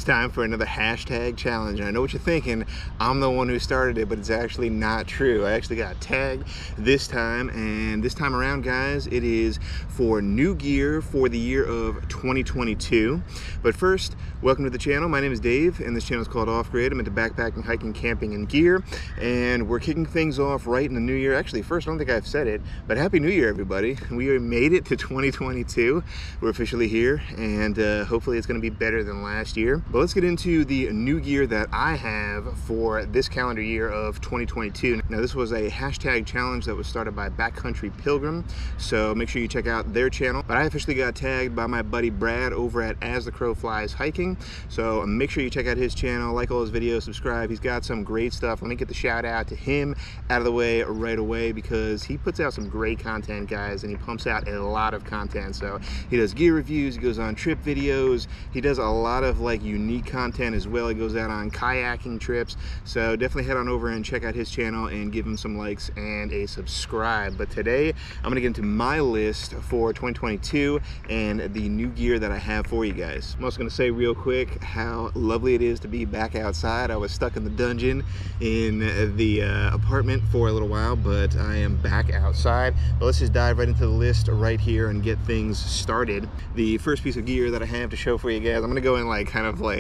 It's time for another hashtag challenge. And I know what you're thinking, I'm the one who started it, but it's actually not true. I actually got tagged this time, and this time around, guys, it is for new gear for the year of 2022. But first, welcome to the channel. My name is Dave, and this channel is called Off Grid. I'm into backpacking, hiking, camping, and gear, and we're kicking things off right in the new year. Actually, first, I don't think I've said it, but Happy New Year, everybody. We made it to 2022. We're officially here, and hopefully it's going to be better than last year. But let's get into the new gear that I have for this calendar year of 2022. Now, this was a hashtag challenge that was started by Backcountry Pilgrim, so make sure you check out their channel. But I officially got tagged by my buddy Brad over at As the Crow Flies Hiking, so make sure you check out his channel, like all his videos, subscribe. He's got some great stuff. Let me get the shout out to him out of the way right away, because he puts out some great content, guys, and he pumps out a lot of content. So he does gear reviews, he goes on trip videos, he does a lot of like unique content as well. He goes out on kayaking trips, so definitely head on over and check out his channel and give him some likes and a subscribe. But today I'm gonna get into my list for 2022 and the new gear that I have for you guys. I'm also gonna say real quick how lovely it is to be back outside. I was stuck in the dungeon in the apartment for a little while, but I am back outside. But let's just dive right into the list right here and get things started. The first piece of gear that I have to show for you guys, I'm gonna go in like kind of like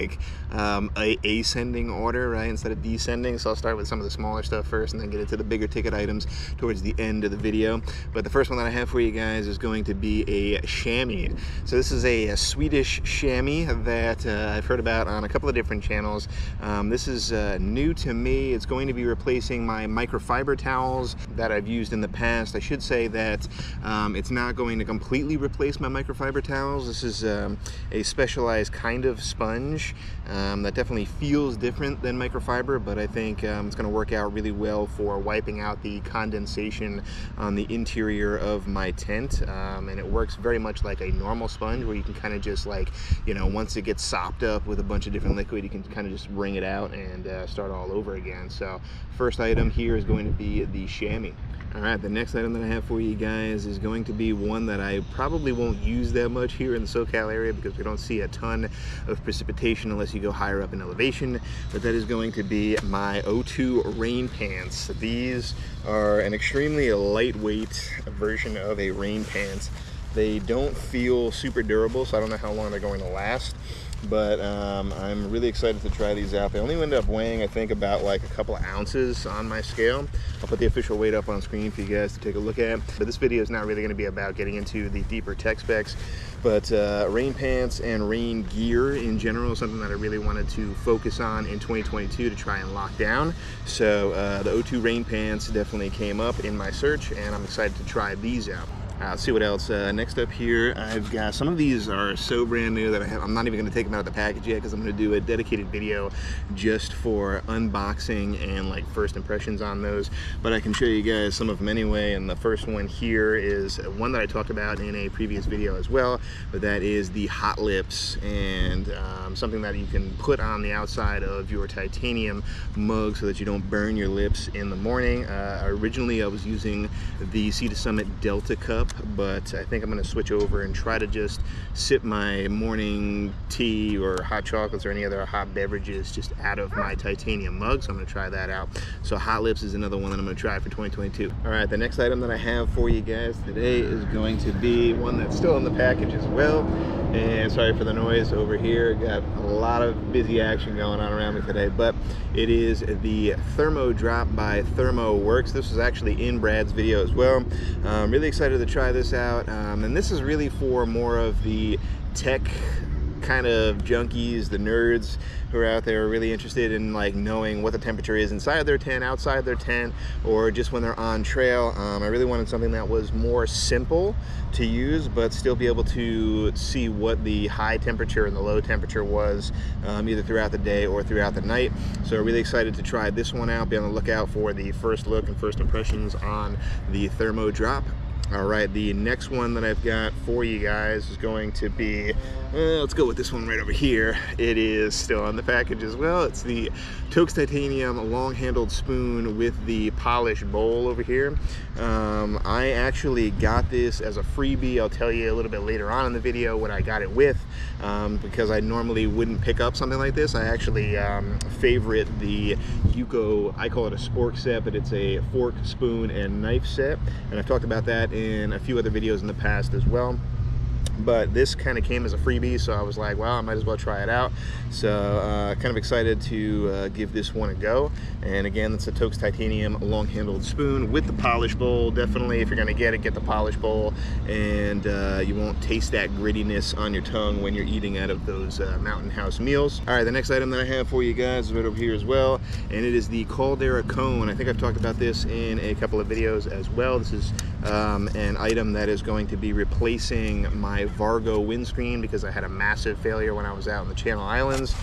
ascending order, right, instead of descending. So I'll start with some of the smaller stuff first and then get into the bigger ticket items towards the end of the video. But the first one that I have for you guys is going to be a chamois. So this is a Swedish chamois that I've heard about on a couple of different channels. This is new to me. It's going to be replacing my microfiber towels that I've used in the past. I should say that it's not going to completely replace my microfiber towels. This is a specialized kind of sponge that definitely feels different than microfiber, but I think it's going to work out really well for wiping out the condensation on the interior of my tent, and it works very much like a normal sponge, where you can kind of just, like, you know, once it gets sopped up with a bunch of different liquid, you can kind of just wring it out and start all over again. So first item here is going to be the chamois. All right, the next item that I have for you guys is going to be one that I probably won't use that much here in the SoCal area, because we don't see a ton of precipitation unless you go higher up in elevation, but that is going to be my O2 rain pants. These are an extremely lightweight version of a rain pants. They don't feel super durable, so I don't know how long they're going to last, but I'm really excited to try these out. They only end up weighing, I think, about like a couple of ounces on my scale. I'll put the official weight up on screen for you guys to take a look at. But this video is not really going to be about getting into the deeper tech specs, but rain pants and rain gear in general is something that I really wanted to focus on in 2022 to try and lock down. So the O2 rain pants definitely came up in my search, and I'm excited to try these out. Let's see what else. Next up here, I've got some of these are so brand new that I'm not even going to take them out of the package yet, because I'm going to do a dedicated video just for unboxing and like first impressions on those. But I can show you guys some of them anyway. And the first one here is one that I talked about in a previous video as well, but that is the Hot Lips, and something that you can put on the outside of your titanium mug so that you don't burn your lips in the morning. Originally I was using the Sea to Summit Delta Cup, but I think I'm going to switch over and try to just sip my morning tea or hot chocolates or any other hot beverages just out of my titanium mug. So I'm going to try that out. So Hot Lips is another one that I'm going to try for 2022. All right, the next item that I have for you guys today is going to be one that's still in the package as well. And sorry for the noise over here. Got a lot of busy action going on around me today, but it is the Thermo Drop by ThermoWorks. This was actually in Brad's video as well. I'm really excited to try this out, and this is really for more of the tech kind of junkies, the nerds who are out there really interested in like knowing what the temperature is inside their tent, outside their tent, or just when they're on trail. I really wanted something that was more simple to use, but still be able to see what the high temperature and the low temperature was, either throughout the day or throughout the night. So really excited to try this one out. Be on the lookout for the first look and first impressions on the Thermo Drop. All right, the next one that I've got for you guys is going to be, let's go with this one right over here. It is still on the package as well. It's the Toaks Titanium long-handled spoon with the polished bowl over here. I actually got this as a freebie. I'll tell you a little bit later on in the video what I got it with, because I normally wouldn't pick up something like this. I actually favorite the Yuko, I call it a spork set, but it's a fork, spoon, and knife set, and I've talked about that in a few other videos in the past as well. But this kind of came as a freebie, so I was like, well, I might as well try it out. So kind of excited to give this one a go. And again, it's a Toaks Titanium long-handled spoon with the polish bowl. Definitely, if you're gonna get it, get the polish bowl, and you won't taste that grittiness on your tongue when you're eating out of those Mountain House meals. All right, the next item that I have for you guys is right over here as well, and it is the Caldera cone. I think I've talked about this in a couple of videos as well. This is an item that is going to be replacing my Vargo windscreen because I had a massive failure when I was out in the Channel Islands.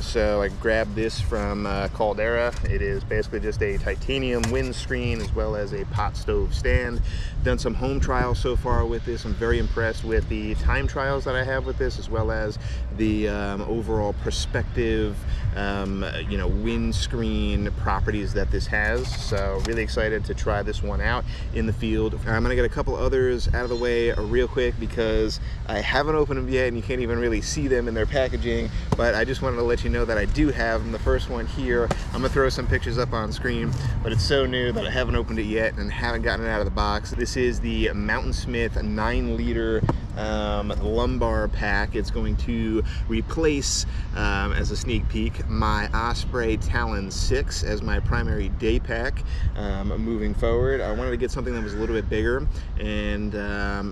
So I grabbed this from Caldera. It is basically just a titanium windscreen as well as a pot stove stand. Done some home trials so far with this. I'm very impressed with the time trials that I have with this, as well as the overall perspective, you know, windscreen properties that this has. So really excited to try this one out in the field. I'm gonna get a couple others out of the way real quick because I haven't opened them yet and you can't even really see them in their packaging, but I just wanted to let you know that I do have them. The first one here, I'm gonna throw some pictures up on screen, but it's so new that I haven't opened it yet and haven't gotten it out of the box. This is the Mountainsmith 9-liter lumbar pack. It's going to replace, as a sneak peek, my Osprey Talon 6 as my primary day pack moving forward. I wanted to get something that was a little bit bigger, and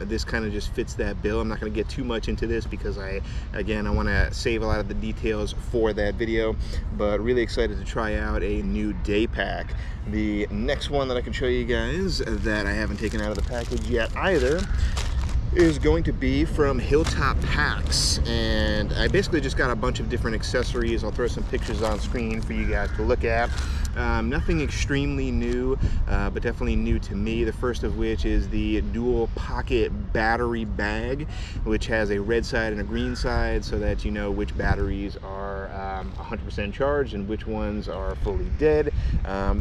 this kind of just fits that bill. I'm not going to get too much into this because I want to save a lot of the details for that video, but really excited to try out a new day pack. The next one that I can show you guys that I haven't taken out of the package yet either is going to be from Hilltop Packs, and I basically just got a bunch of different accessories. I'll throw some pictures on screen for you guys to look at. Nothing extremely new, but definitely new to me. The first of which is the dual pocket battery bag, which has a red side and a green side so that you know which batteries are 100% charged and which ones are fully dead.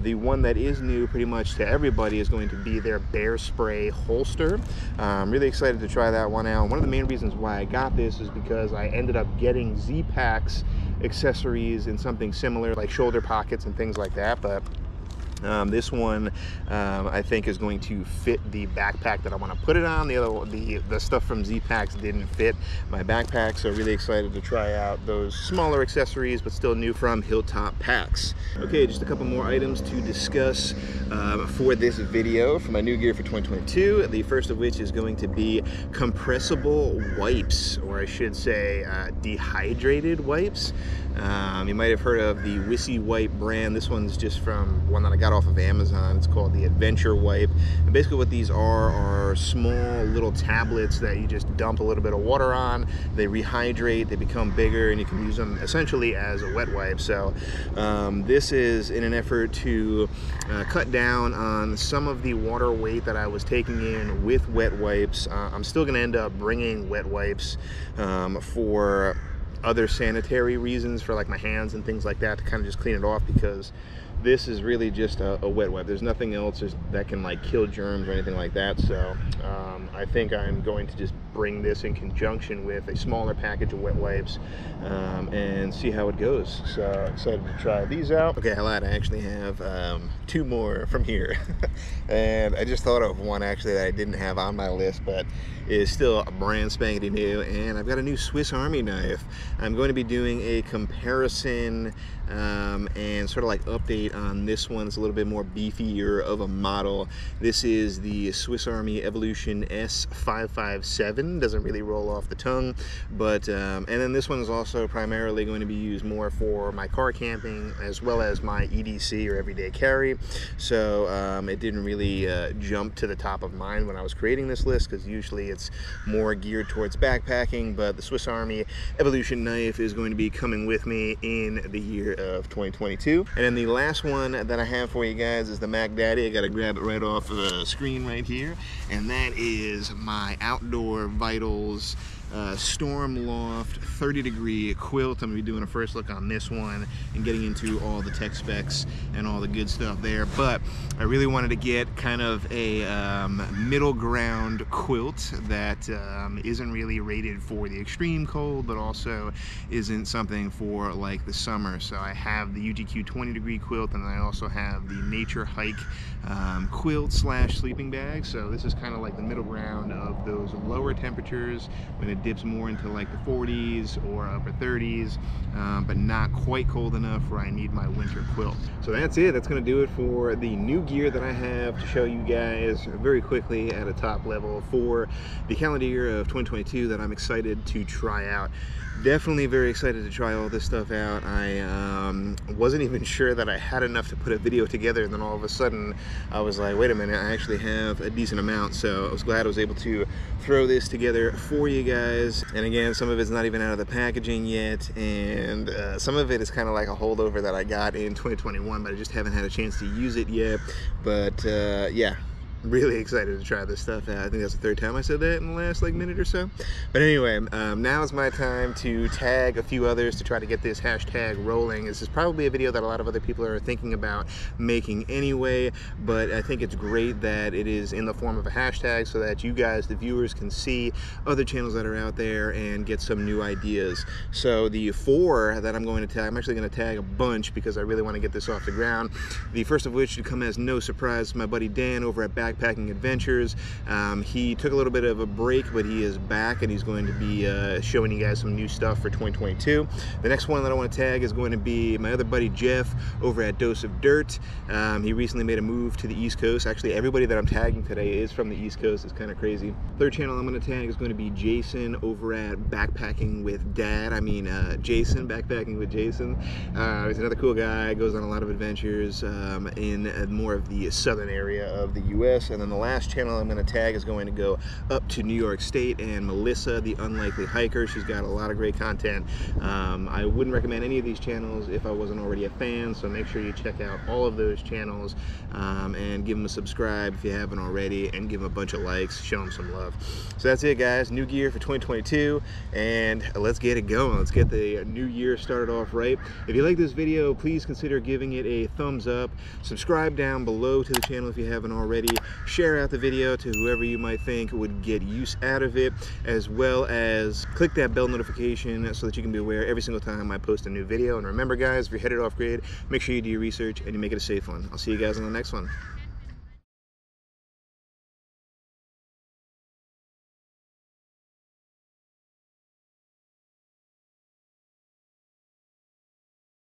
The one that is new pretty much to everybody is going to be their bear spray holster. I'm really excited to try that one out. One of the main reasons why I got this is because I ended up getting Z-Packs accessories in something similar, like shoulder pockets and things like that, but this one I think is going to fit the backpack that I want to put it on. The stuff from Z-Packs didn't fit my backpack, so really excited to try out those smaller accessories but still new from Hilltop Packs. Okay, just a couple more items to discuss for this video for my new gear for 2022. The first of which is going to be compressible wipes, or I should say dehydrated wipes. You might have heard of the Wissy Wipe brand. This one's just from one that I got off of Amazon. It's called the Adventure Wipe. And basically what these are small little tablets that you just dump a little bit of water on. They rehydrate, they become bigger, and you can use them essentially as a wet wipe. So this is in an effort to cut down on some of the water weight that I was taking in with wet wipes. I'm still going to end up bringing wet wipes for other sanitary reasons, for like my hands and things like that, to kind of just clean it off, because this is really just a wet wipe. There's nothing else that can like kill germs or anything like that. So I think I'm going to just bring this in conjunction with a smaller package of wet wipes and see how it goes. So excited to try these out. Okay, I lied. I actually have two more from here. And I just thought of one actually that I didn't have on my list, but is still a brand spanking new, and I've got a new Swiss Army knife. I'm going to be doing a comparison and sort of like update on this one. It's a little bit more beefier of a model. This is the Swiss Army Evolution S557. Doesn't really roll off the tongue, but and then this one is also primarily going to be used more for my car camping as well as my EDC, or everyday carry. So it didn't really jump to the top of mind when I was creating this list, because usually it's more geared towards backpacking. But the Swiss Army Evolution knife is going to be coming with me in the year of 2022. And then the last last one that I have for you guys is the Mac Daddy. I gotta grab it right off of the screen right here, and that is my Outdoor Vitals Storm Loft 30-degree quilt. I'm gonna be doing a first look on this one and getting into all the tech specs and all the good stuff there. But I really wanted to get kind of a middle ground quilt that isn't really rated for the extreme cold, but also isn't something for like the summer. So I have the UGQ 20-degree quilt, and I also have the Nature Hike quilt slash sleeping bag. So this is kind of like the middle ground of those lower temperatures when it dips more into like the 40s or upper 30s, but not quite cold enough where I need my winter quilt. So that's it. That's going to do it for the new gear that I have to show you guys very quickly at a top level for the calendar year of 2022 that I'm excited to try out. Definitely very excited to try all this stuff out. I wasn't even sure that I had enough to put a video together, and then all of a sudden I was like, wait a minute, I actually have a decent amount. So I was glad I was able to throw this together for you guys. And again, some of it's not even out of the packaging yet, and some of it is kind of like a holdover that I got in 2021, but I just haven't had a chance to use it yet. But yeah, really excited to try this stuff out. I think that's the third time I said that in the last like minute or so. But anyway, now is my time to tag a few others to try to get this hashtag rolling. This is probably a video that a lot of other people are thinking about making anyway, but I think it's great that it is in the form of a hashtag so that you guys, the viewers, can see other channels that are out there and get some new ideas. So the 4 that I'm going to tag, I'm actually going to tag a bunch because I really want to get this off the ground. The first of which should come as no surprise, my buddy Dan over at Backpacking Adventures. He took a little bit of a break, but he is back and he's going to be showing you guys some new stuff for 2022. The next one that I want to tag is going to be my other buddy Jeff over at Dose of Dirt. He recently made a move to the East Coast. Actually, everybody that I'm tagging today is from the East Coast. It's kind of crazy. Third channel I'm going to tag is going to be Jason over at Backpacking with Dad. I mean, Jason, Backpacking with Jason. He's another cool guy, goes on a lot of adventures in more of the southern area of the US. And then the last channel I'm going to tag is going to go up to New York State, and Melissa, the Unlikely Hiker. She's got a lot of great content. I wouldn't recommend any of these channels if I wasn't already a fan, so make sure you check out all of those channels and give them a subscribe if you haven't already, and give them a bunch of likes, show them some love. So that's it, guys. New gear for 2022, and let's get it going. Let's get the new year started off right. If you like this video, please consider giving it a thumbs up. Subscribe down below to the channel if you haven't already. Share out the video to whoever you might think would get use out of it, as well as click that bell notification so that you can be aware every single time I post a new video. And remember, guys, if you're headed off grid, make sure you do your research and you make it a safe one. I'll see you guys on the next one.